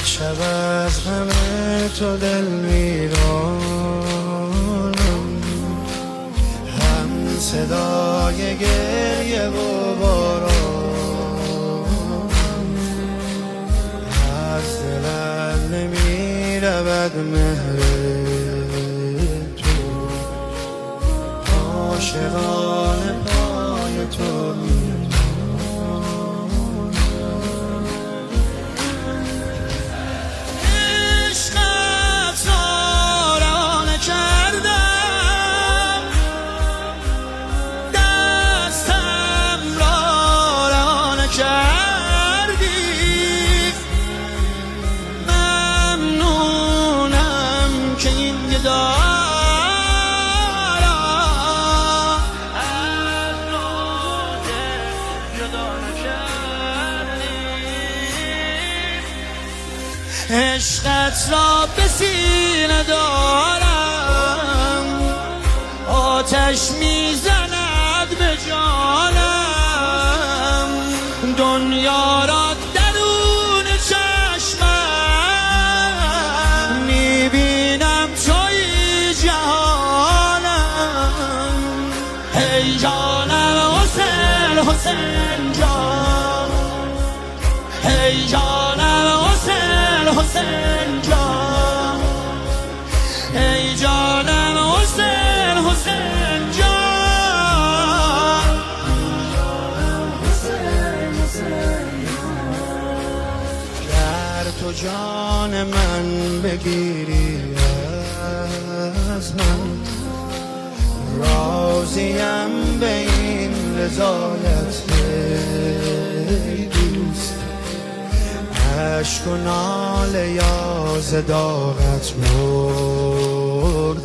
شب از غم تو دل ویرانم، هم صدای گریه و باران، از دلم نمی رود مهر تو، عاشقانه پای تو عشقت را به سینه دارم، آتش میزند به جانم، دنیا را درون چشمم میبینم توی جهانم. ای جانم حسین حسین جان، ای جانم حسین جان، ای جانم حسین حسین جان. گر تو جان من بگیری از من، راضیم به این رضایت عشق و ناله یا زداغت مردم،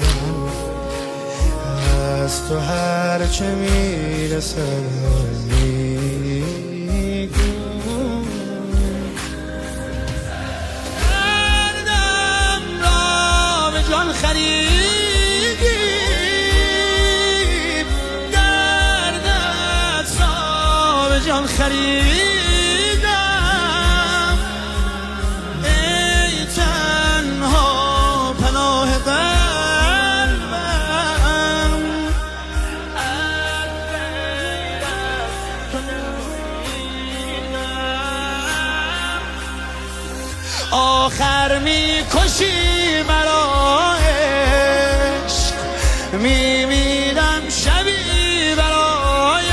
از تو هرچه میرسه میگم. دردم را به جان خریدی، دردت را به جان خریدی، آخر میکشی مرا عشق، میمیرم شبی برایم،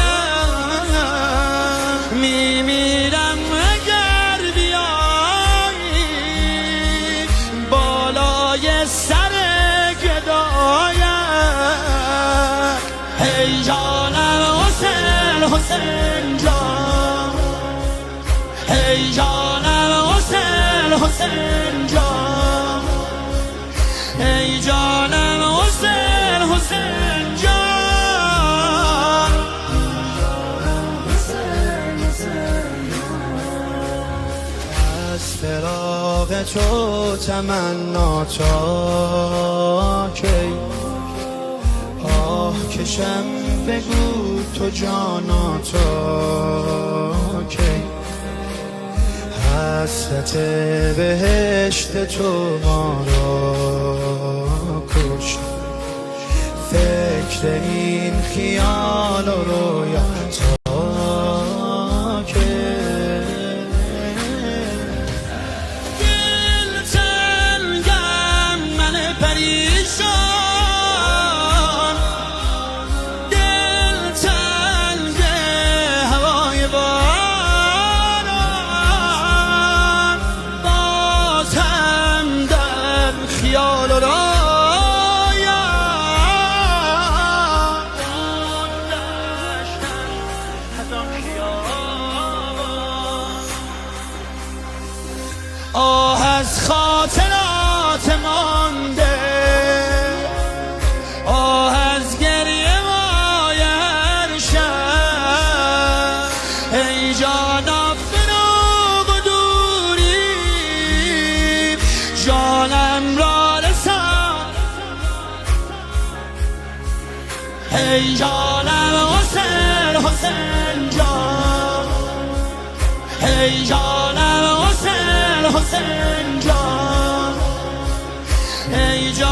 میمیرم اگر بیایی بالای سر گدایم. ای جانم حسین حسین جان، ای جانم حسین جان، ای جانم حسین حسین جان. از فراق تو تمنا تا کی، آه کشم بگو تو جانا تا کی، حسرت بهشت تو ما را کشت، فکر این خیال و رویا تا که دل تنگم من پریشان، دل تنگ هوای خیال و رایا، آه از خاطرات مانده، آه از گریه مای هر شب، ای جانا فراق و دوری جانم را رسان. ای جانم حسین حسین جان، ای جانم حسین حسین حسین جان ای جان